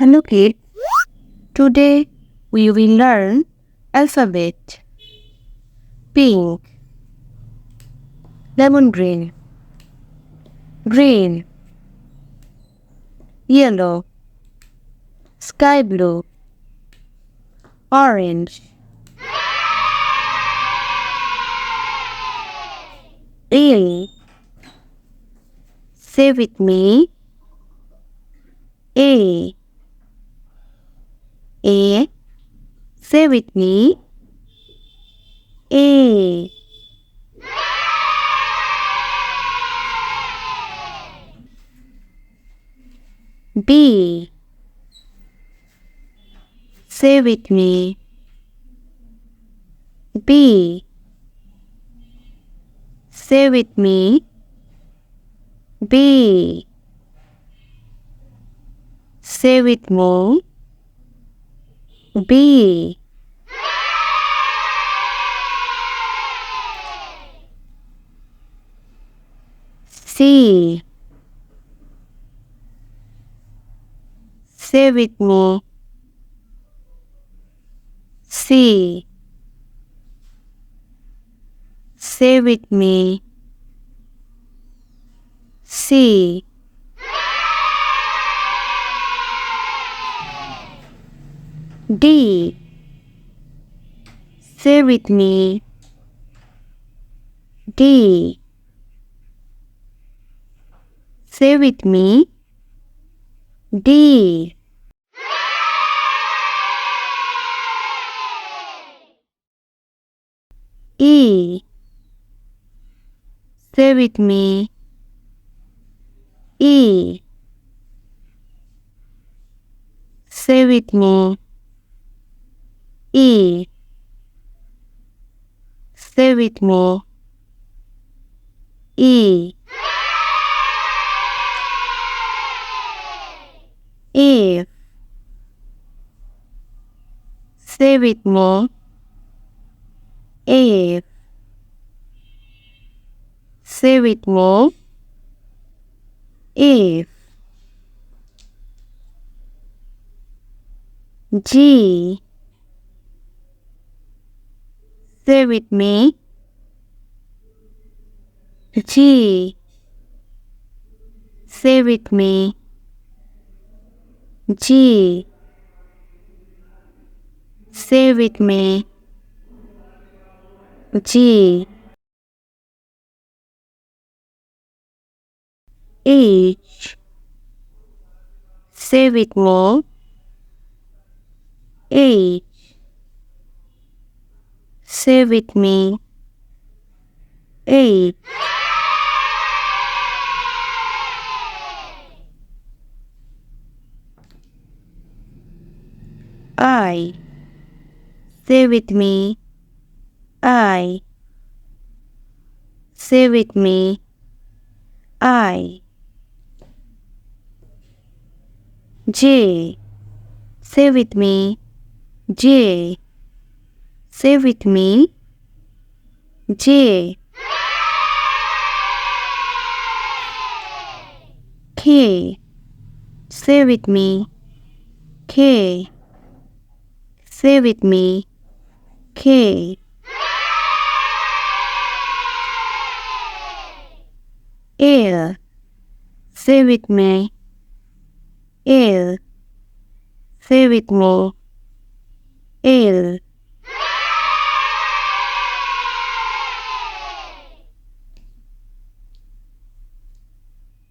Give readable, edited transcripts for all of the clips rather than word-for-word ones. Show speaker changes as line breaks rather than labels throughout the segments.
Hello kids, today we will learn alphabet. Pink, lemon green, green, yellow, sky blue, orange. A, say with me, A. A, say with me, A. B, say with me, B. Say with me, B. Say with me, B. C, say with me, C. Say with me, C. D, say with me, D. Say with me, D. E, say with me, E. Say with me, E. Say with me, E. F, say with me, F. Say with me, F. G, say with me, G. Say with me, G. Say with me, G. H, say with me, H. Say with me, H. I, say with me, I. Say with me, I. J, say with me, J. Say with me, J. K, say with me, K. Say with me, K. L, say with me, L. Say with me, L.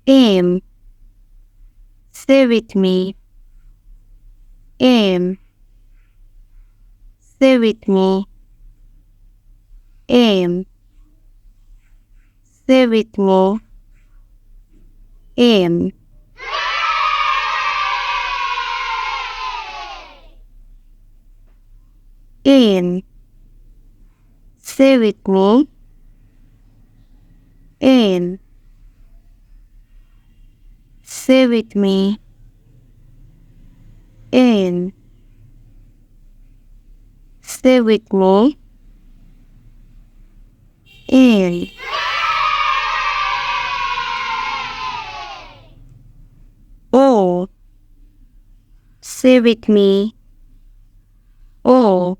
M, say with me, M. Say with me, M. Say with me, M. N, say with me, N. Say with me, N. Say with me, N. O, Say with me. O.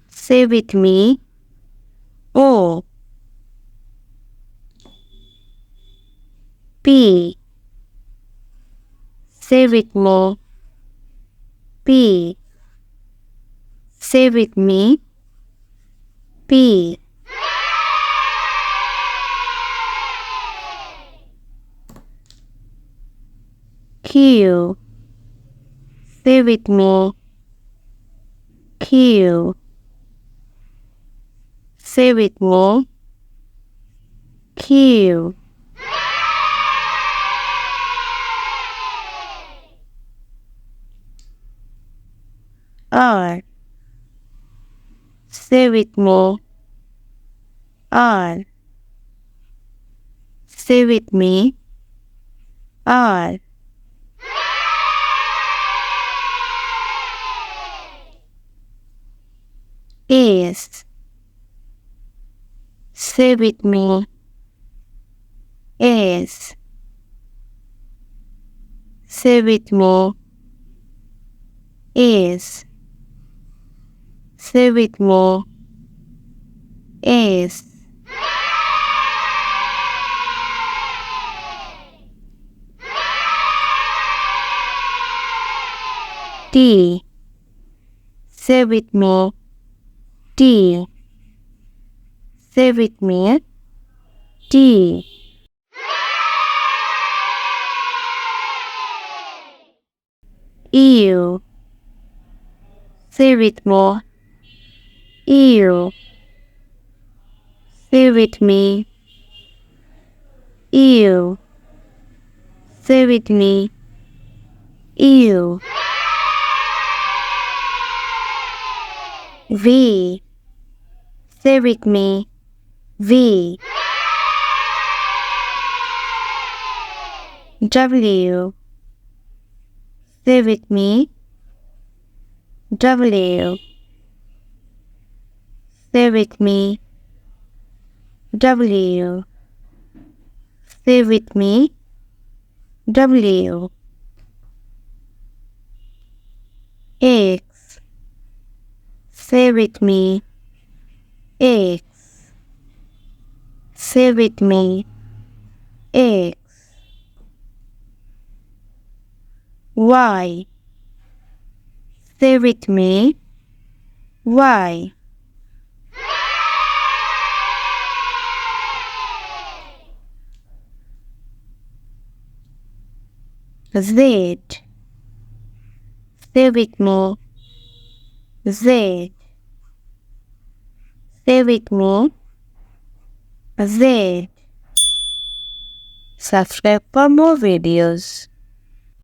Say with me. O. P. Say with me. P. Say with me. P. Q. Say with me. Q. Say with me. Q. R. Say with me. R. Say with me. R. S. Say with me. S. Say with me. S. Say with me. S. T. Say with me. T. Say with me. T. U. Say with me. U. Say with me. U. Say with me. U. V. Say with me. V. W. Say with me. W. Say with me. W. Say with me. W. X. Say with me. X. Say with me. X. Y. Say with me. Y. Z. Say with me. Z. Say with me. Z. Subscribe for more videos.